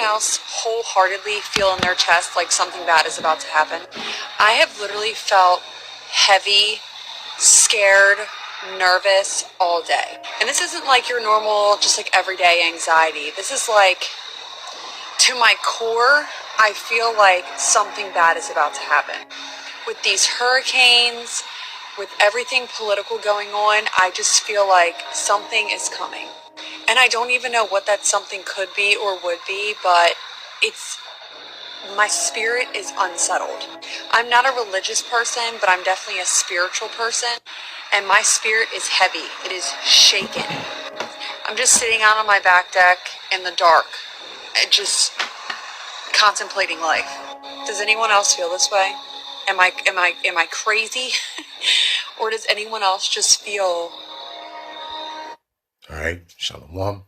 else wholeheartedly feel in their chest like something bad is about to happen? I have literally felt heavy, scared, nervous all day. And this isn't like your normal, just like everyday anxiety. This is like, to my core, I feel like something bad is about to happen. With these hurricanes, with everything political going on, I just feel like something is coming. And I don't even know what that something could be or would be, but my spirit is unsettled. I'm not a religious person, but I'm definitely a spiritual person, and my spirit is heavy. It is shaken. I'm just sitting out on my back deck in the dark, just contemplating life. Does anyone else feel this way? Am I crazy? Or does anyone else just feel? All right, Shalom. All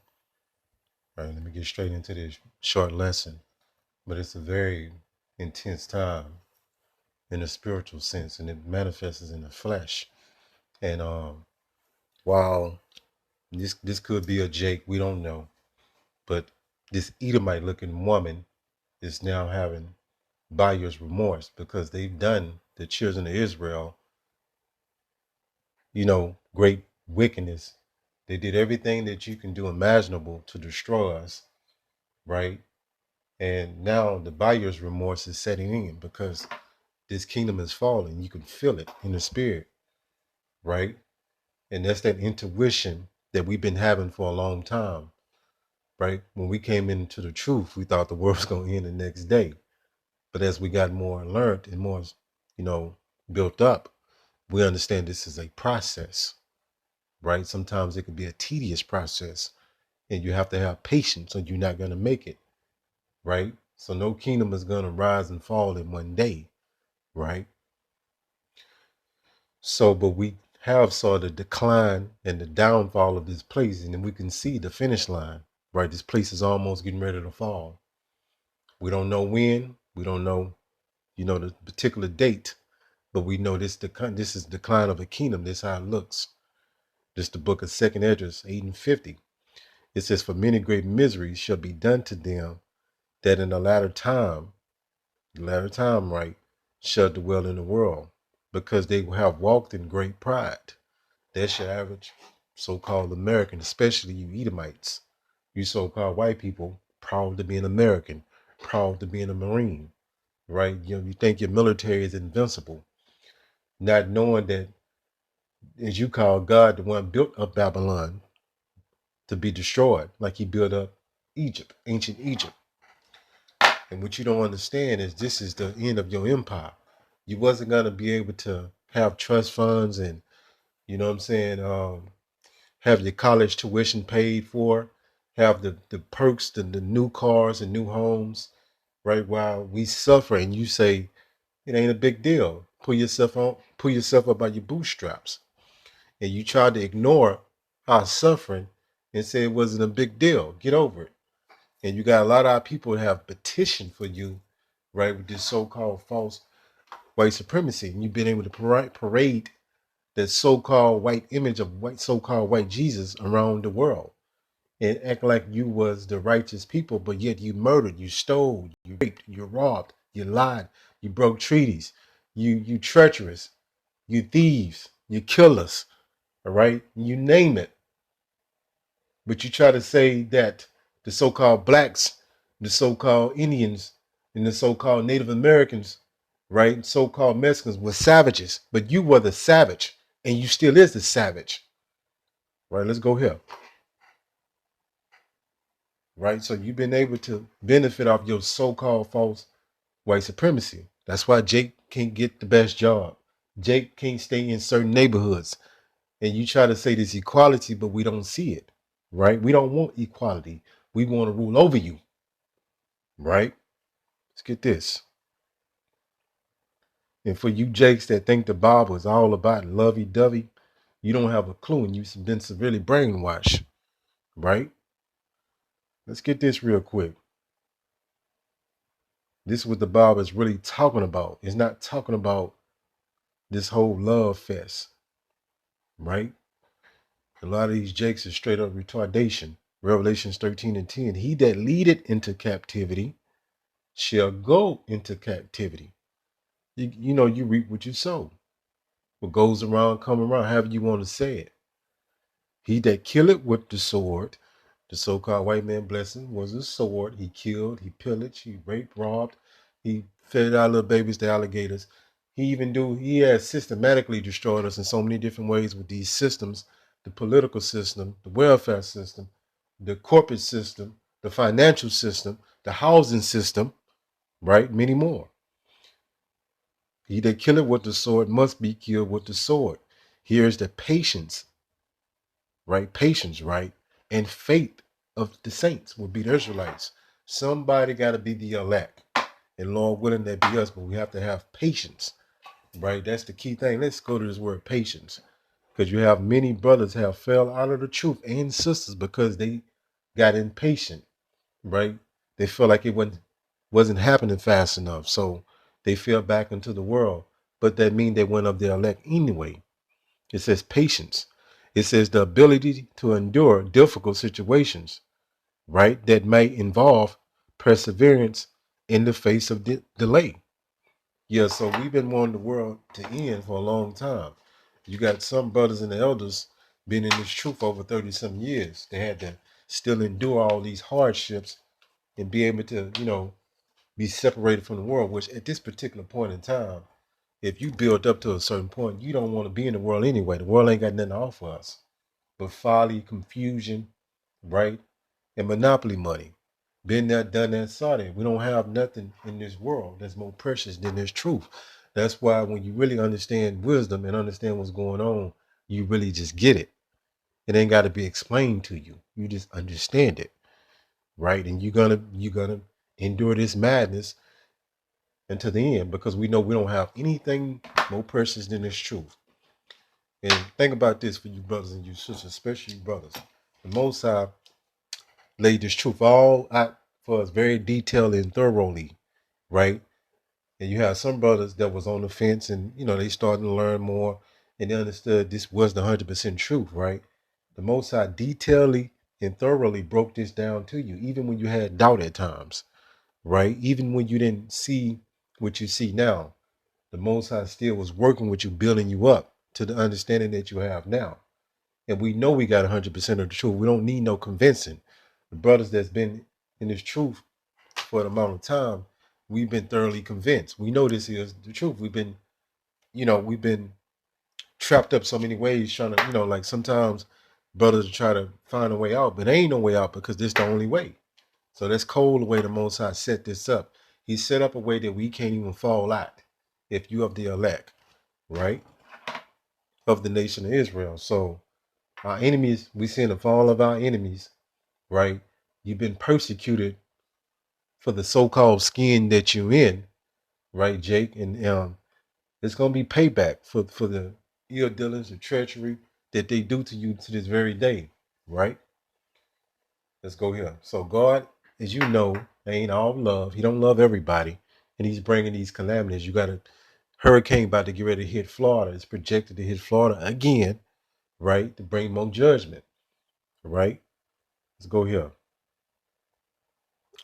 right, let me get straight into this short lesson. But it's a very intense time in a spiritual sense, and it manifests in the flesh. And while this could be a Jake, we don't know, but this Edomite looking woman is now having buyer's remorse because they've done the children of Israel, great wickedness. They did everything that you can do imaginable to destroy us, right? And now the buyer's remorse is setting in because this kingdom is falling. You can feel it in the spirit, right? And that's that intuition that we've been having for a long time, right? When we came into the truth, we thought the world was going to end the next day. But as we got more learned and more, built up, we understand this is a process, right? Sometimes it can be a tedious process and you have to have patience or you're not going to make it, right? So no kingdom is going to rise and fall in one day, right? So, but we have saw the decline and the downfall of this place, and then we can see the finish line, right? This place is almost getting ready to fall. We don't know when, we don't know, the particular date, but we know this is decline of a kingdom. This is how it looks. This the book of Second Esdras 8 and 50. It says, "For many great miseries shall be done to them that in the latter time, right, shall dwell in the world, because they have walked in great pride." That's your average so-called American, especially you Edomites. You so-called white people, proud to be an American, proud to be a Marine, right? You think your military is invincible, not knowing that, as you call God, the one built up Babylon to be destroyed, like he built up Egypt, ancient Egypt. And what you don't understand is this is the end of your empire. You wasn't gonna be able to have trust funds and, you know what I'm saying, have your college tuition paid for, have the perks, the new cars and new homes, right? While we suffer and you say it ain't a big deal. Pull yourself up by your bootstraps. And you try to ignore our suffering and say it wasn't a big deal. Get over it. And you got a lot of our people that have petitioned for you, right, with this so-called false white supremacy. And you've been able to parade that so-called white image of so-called white Jesus around the world and act like you was the righteous people, but yet you murdered, you stole, you raped, you robbed, you lied, you broke treaties, you treacherous, you thieves, you killers, all right? You name it. But you try to say that the so-called blacks, the so-called Indians, and the so-called Native Americans, right, so-called Mexicans were savages, but you were the savage, and you still is the savage. Right, let's go here. Right, so you've been able to benefit off your so-called false white supremacy. That's why Jake can't get the best job. Jake can't stay in certain neighborhoods. And you try to say this equality, but we don't see it. Right, we don't want equality. We want to rule over you. Right, let's get this. And for you Jakes that think the Bible is all about lovey-dovey, you don't have a clue and you've been severely brainwashed. Right, let's get this real quick. This is what the Bible is really talking about. It's not talking about this whole love fest, right? A lot of these jakes are straight up retardation, Revelations 13:10. He that leadeth into captivity shall go into captivity. You reap what you sow. What goes around, come around, however you want to say it. He that killeth with the sword, the so-called white man blessing was a sword. He killed, he pillaged, he raped, robbed, he fed our little babies to alligators. He has systematically destroyed us in so many different ways with these systems, the political system, the welfare system, the corporate system, the financial system, the housing system, right? Many more. He that killeth with the sword must be killed with the sword. Here's the patience, right? Patience, right? And faith of the saints will be the Israelites. Somebody got to be the elect. And Lord willing, that be us, but we have to have patience, right? That's the key thing. Let's go to this word patience. Because you have many brothers have fell out of the truth and sisters because they got impatient, right? They felt like it wasn't happening fast enough. So they fell back into the world. But that means they went of their elect anyway. It says patience. It says the ability to endure difficult situations, right? That may involve perseverance in the face of delay. Yeah, so we've been wanting the world to end for a long time. You got some brothers and elders been in this truth over 30 some years. They had to still endure all these hardships and be able to, be separated from the world, which at this particular point in time, if you build up to a certain point, you don't want to be in the world anyway. The world ain't got nothing to offer us but folly, confusion, right? And monopoly money. Been there, done that, saw that. We don't have nothing in this world that's more precious than this truth. That's why when you really understand wisdom and understand what's going on, you really just get it. It ain't got to be explained to you. You just understand it, right? And you're gonna endure this madness until the end because we know we don't have anything more precious than this truth. And think about this for you brothers and you sisters, especially you brothers. The Most High laid this truth all out for us very detailed and thoroughly, right? And you have some brothers that was on the fence and, they started to learn more and they understood this wasn't 100% truth, right? The Most High detailedly and thoroughly broke this down to you, even when you had doubt at times, right? Even when you didn't see what you see now, the Most High still was working with you, building you up to the understanding that you have now. And we know we got 100% of the truth. We don't need no convincing. The brothers that's been in this truth for an amount of time, we've been thoroughly convinced. We know this is the truth. We've been trapped up so many ways trying to, like sometimes brothers try to find a way out, but there ain't no way out because this the only way. So that's cold the way the Most High set this up. He set up a way that we can't even fall out if you of the elect, right? Of the nation of Israel. So our enemies, we seeing the fall of our enemies, right? You've been persecuted for the so-called skin that you're in, right, Jake? And it's gonna be payback for the ill dealings, the treachery that they do to you to this very day, right? Let's go here. So God, as you know, ain't all love. He don't love everybody, and He's bringing these calamities. You got a hurricane about to get ready to hit Florida. It's projected to hit Florida again, right? To bring more judgment, right? Let's go here.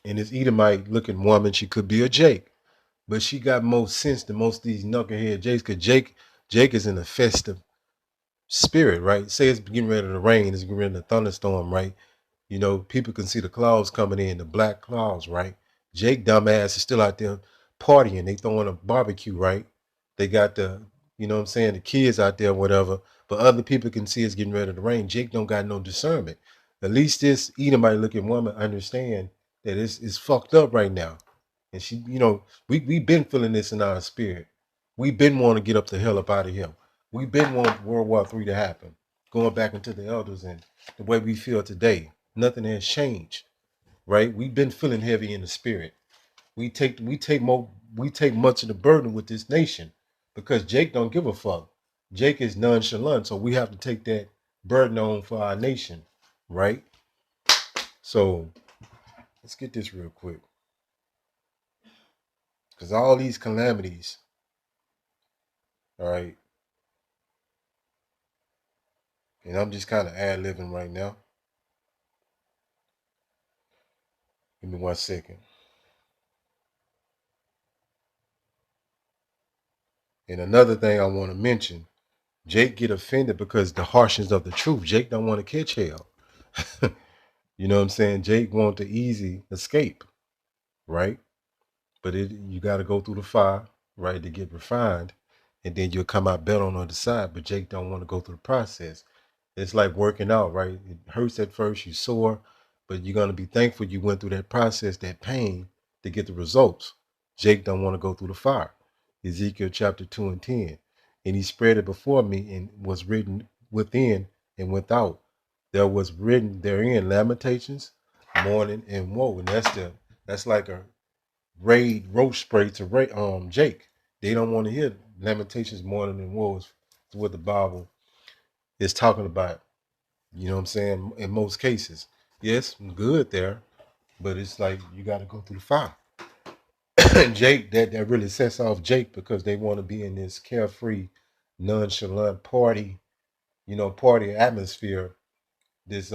And this Edomite looking woman, she could be a Jake, but she got more sense than most of these knucklehead Jakes. Cause Jake is in a festive spirit, right? Say it's getting ready to rain, it's getting ready to thunderstorm, right? People can see the clouds coming in, the black clouds, right? Jake dumbass is still out there partying. They throwing a barbecue, right? They got the kids out there, whatever. But other people can see it's getting ready to rain. Jake don't got no discernment. At least this Edomite looking woman understand that it's fucked up right now. And she, we been feeling this in our spirit. We been wanting to get up the hell up out of here. We been wanting World War III to happen. Going back into the elders and the way we feel today. Nothing has changed, right? We've been feeling heavy in the spirit. We take much of the burden with this nation because Jake don't give a fuck. Jake is nonchalant, so we have to take that burden on for our nation, right? So let's get this real quick. Because all these calamities, all right, and I'm just kind of ad-libbing right now. Give me 1 second. And another thing I want to mention, Jake get offended because the harshness of the truth. Jake don't want to catch hell. You know what I'm saying? Jake want the easy escape, right? But you got to go through the fire, right, to get refined, and then you'll come out better on the other side. But Jake don't want to go through the process. It's like working out, right? It hurts at first, you sore, but you're gonna be thankful you went through that process, that pain, to get the results. Jake don't want to go through the fire. Ezekiel chapter 2 and 10. And he spread it before me and was written within and without. There was written therein lamentations, mourning, and woe. And that's like a roach spray to Jake. They don't want to hear lamentations, mourning, and woe is what the Bible is talking about. You know what I'm saying? In most cases. Yes, good there, but it's like you got to go through the fire. And Jake, that really sets off Jake because they want to be in this carefree, nonchalant party atmosphere, this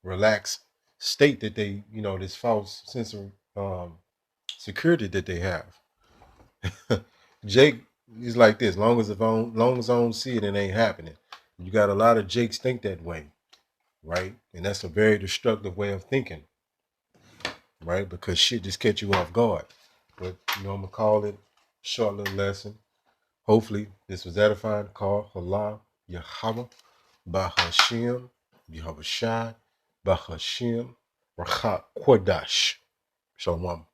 relaxed state that they, this false sense of security that they have. Jake is like this. Long as I don't see it, it ain't happening. You got a lot of Jakes think that way, right? And that's a very destructive way of thinking, right? Because shit just catch you off guard. But I'm gonna call it a short little lesson. Hopefully this was edifying. Call Allah Yahweh Bahashim Yahweh Shai Bahashim Rachat Kodash. Shalom.